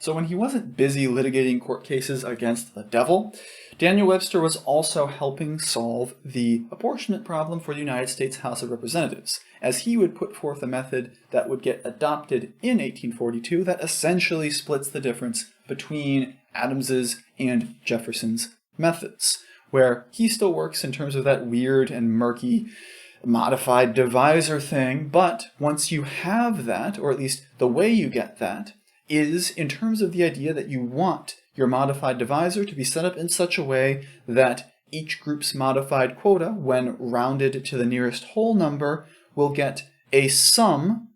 So when he wasn't busy litigating court cases against the devil, Daniel Webster was also helping solve the apportionment problem for the United States House of Representatives, as he would put forth a method that would get adopted in 1842 that essentially splits the difference between Adams's and Jefferson's methods, where he still works in terms of that weird and murky modified divisor thing, but once you have that, or at least the way you get that, is in terms of the idea that you want your modified divisor to be set up in such a way that each group's modified quota, when rounded to the nearest whole number, will get a sum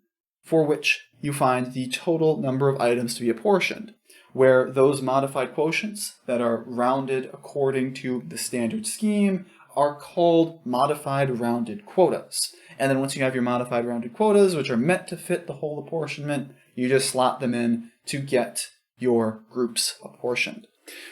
for which you find the total number of items to be apportioned, where those modified quotients that are rounded according to the standard scheme are called modified rounded quotas. And then once you have your modified rounded quotas, which are meant to fit the whole apportionment, you just slot them in to get your groups apportioned.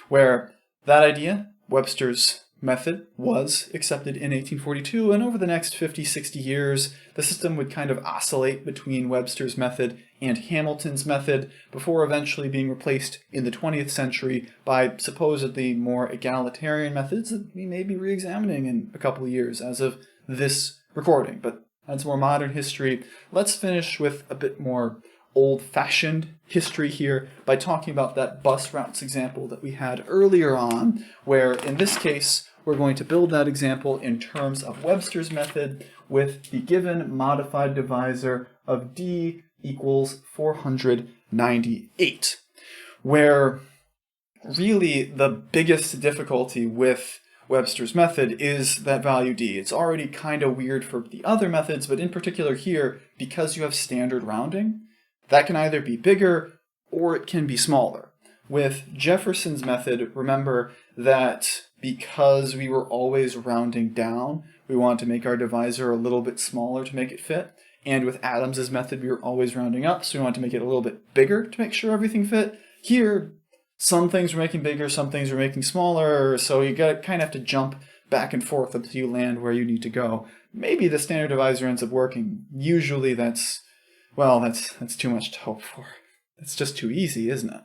Where that idea, Webster's method, was accepted in 1842, and over the next 50, 60 years, the system would kind of oscillate between Webster's method and Hamilton's method before eventually being replaced in the 20th century by supposedly more egalitarian methods that we may be re-examining in a couple of years as of this recording. But that's more modern history. Let's finish with a bit more old-fashioned history here by talking about that bus routes example that we had earlier on, where in this case we're going to build that example in terms of Webster's method with the given modified divisor of D equals 498, where really the biggest difficulty with Webster's method is that value D. It's already kind of weird for the other methods, but in particular here, because you have standard rounding, that can either be bigger or it can be smaller. With Jefferson's method, remember that because we were always rounding down, we wanted to make our divisor a little bit smaller to make it fit. And with Adams's method, we were always rounding up, so we wanted to make it a little bit bigger to make sure everything fit. Here, some things we're making bigger, some things we're making smaller, so you kind of have to jump back and forth until you land where you need to go. Maybe the standard divisor ends up working. Usually that's too much to hope for. It's just too easy, isn't it?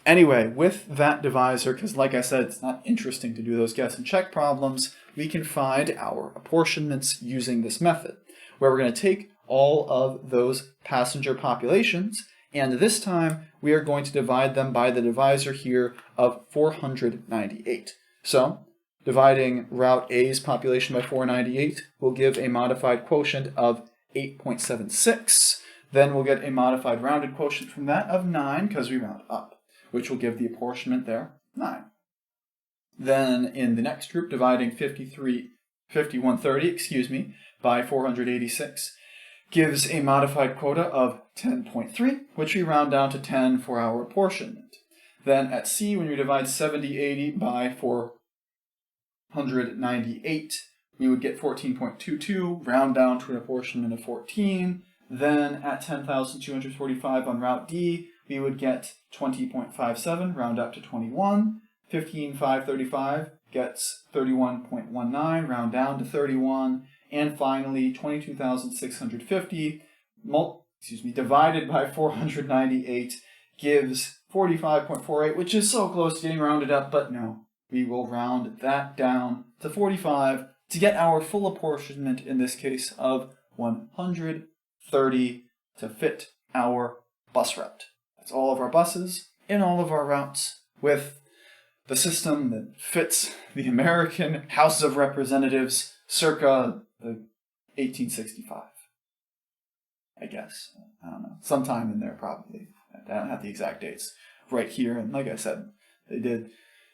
Anyway, with that divisor, because like I said, it's not interesting to do those guess and check problems, we can find our apportionments using this method, where we're going to take all of those passenger populations, and this time we are going to divide them by the divisor here of 498. So, dividing route A's population by 498 will give a modified quotient of 8.76. Then we'll get a modified rounded quotient from that of 9, because we round up, which will give the apportionment there, 9. Then in the next group, dividing 5130, by 486, gives a modified quota of 10.3, which we round down to 10 for our apportionment. Then at C, when we divide 7080 by 498, we would get 14.22, round down to an apportionment of 14. Then at 10,245 on route D, we would get 20.57, round up to 21. 15,535 gets 31.19, round down to 31. And finally, 22,650 divided by 498 gives 45.48, which is so close to getting rounded up, but no, we will round that down to 45 to get our full apportionment, in this case, of 130 to fit our bus route. That's all of our buses in all of our routes with the system that fits the American House of Representatives circa the 1865. I guess. I don't know. Sometime in there, probably. I don't have the exact dates right here. And like I said, they did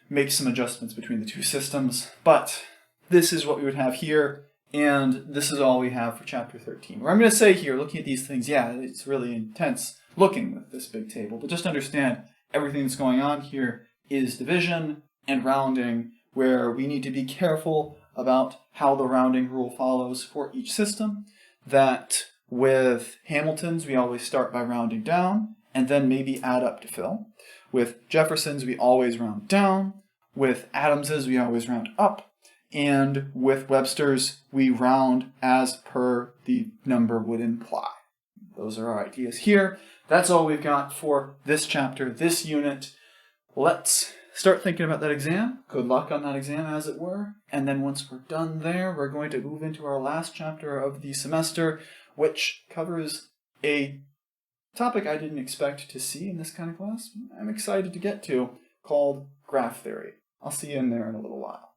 make some adjustments between the two systems. But this is what we would have here. And this is all we have for Chapter 13. Where I'm going to say here, looking at these things, yeah, it's really intense looking with this big table. But just understand, everything that's going on here is division and rounding, where we need to be careful about how the rounding rule follows for each system. That with Hamilton's, we always start by rounding down, and then maybe add up to fill. With Jefferson's, we always round down. With Adams's, we always round up. And with Webster's, we round as per the number would imply. Those are our ideas here. that's all we've got for this chapter, this unit. Let's start thinking about that exam. Good luck on that exam, as it were. And then once we're done there, we're going to move into our last chapter of the semester, which covers a topic I didn't expect to see in this kind of class. I'm excited to get to, called graph theory. I'll see you in there in a little while.